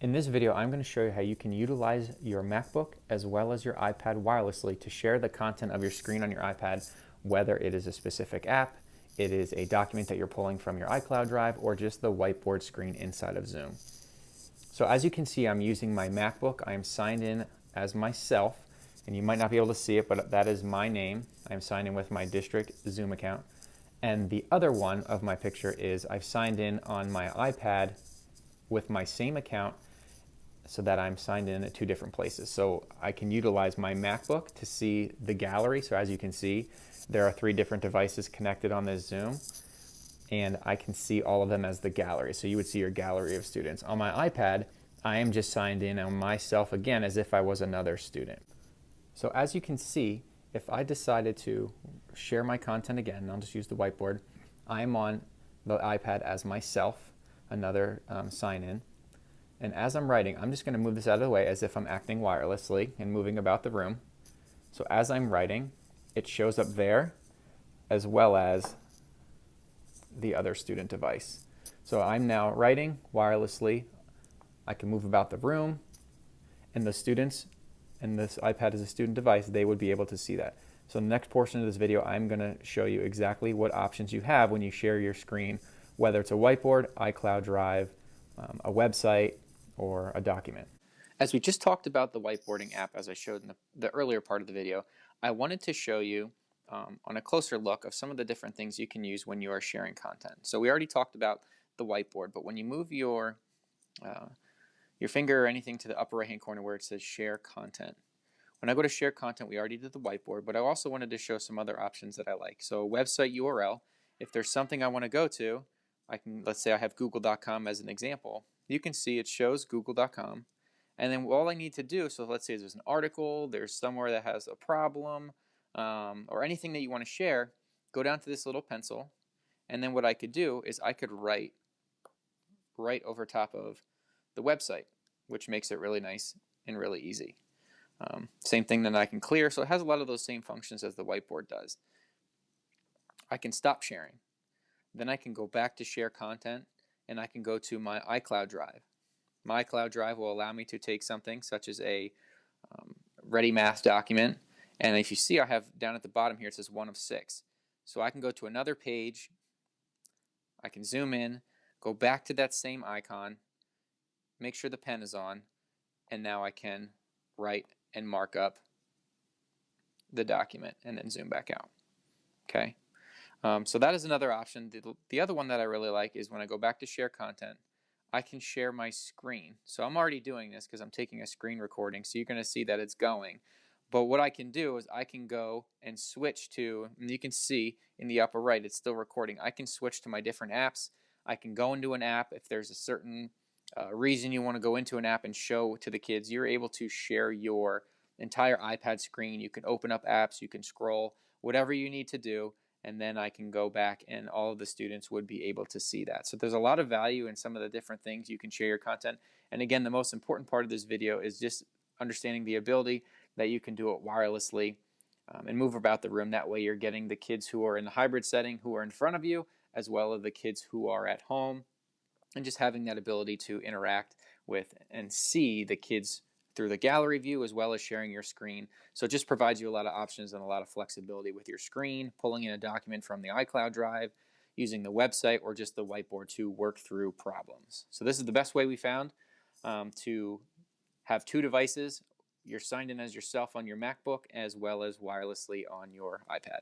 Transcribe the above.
In this video, I'm going to show you how you can utilize your MacBook as well as your iPad wirelessly to share the content of your screen on your iPad, whether it is a specific app, it is a document that you're pulling from your iCloud drive, or just the whiteboard screen inside of Zoom. So as you can see, I'm using my MacBook. I am signed in as myself, and you might not be able to see it, but that is my name. I'm signed in with my district Zoom account. And the other one of my picture is I've signed in on my iPad with my same account, so that I'm signed in at two different places. So I can utilize my MacBook to see the gallery. So as you can see, there are 3 different devices connected on this Zoom, and I can see all of them as the gallery. So you would see your gallery of students. On my iPad, I am just signed in on myself again as if I was another student. So as you can see, if I decided to share my content again, and I'll just use the whiteboard, I'm on the iPad as myself, another sign in. And as I'm writing, I'm just going to move this out of the way as if I'm acting wirelessly and moving about the room. So as I'm writing, it shows up there as well as the other student device. So I'm now writing wirelessly. I can move about the room, and the students, and this iPad is a student device, they would be able to see that. So in the next portion of this video, I'm going to show you exactly what options you have when you share your screen, whether it's a whiteboard, iCloud Drive, a website, or a document. As we just talked about the whiteboarding app, as I showed in the earlier part of the video, I wanted to show you on a closer look of some of the different things you can use when you are sharing content. So we already talked about the whiteboard, but when you move your finger or anything to the upper right hand corner where it says share content, when I go to share content, we already did the whiteboard, but I also wanted to show some other options that I like. So a website URL, if there's something I want to go to, I can, let's say I have google.com as an example. You can see it shows google.com, and then all I need to do, so let's say there's an article, there's somewhere that has a problem, or anything that you want to share, go down to this little pencil, and then what I could do is I could write right over top of the website, which makes it really nice and really easy. Same thing, then I can clear, so it has a lot of those same functions as the whiteboard does. I can stop sharing. Then I can go back to share content, and I can go to my iCloud Drive. My iCloud Drive will allow me to take something such as a ready math document, and if you see, I have down at the bottom here it says 1 of 6. So I can go to another page, I can zoom in, go back to that same icon, make sure the pen is on, and now I can write and mark up the document and then zoom back out. Okay. So that is another option. The other one that I really like is when I go back to share content, I can share my screen. So I'm already doing this because I'm taking a screen recording, so you're going to see that it's going. But what I can do is I can go and switch to, and you can see in the upper right it's still recording. I can switch to my different apps. I can go into an app if there's a certain reason you want to go into an app and show to the kids. You're able to share your entire iPad screen. You can open up apps, you can scroll, whatever you need to do, and then I can go back and all of the students would be able to see that. So there's a lot of value in some of the different things you can share your content. And again, the most important part of this video is just understanding the ability that you can do it wirelessly and move about the room. That way you're getting the kids who are in the hybrid setting who are in front of you, as well as the kids who are at home, and just having that ability to interact with and see the kids through the gallery view, as well as sharing your screen. So it just provides you a lot of options and a lot of flexibility with your screen, pulling in a document from the iCloud Drive, using the website, or just the whiteboard to work through problems. So this is the best way we found to have 2 devices. You're signed in as yourself on your MacBook, as well as wirelessly on your iPad.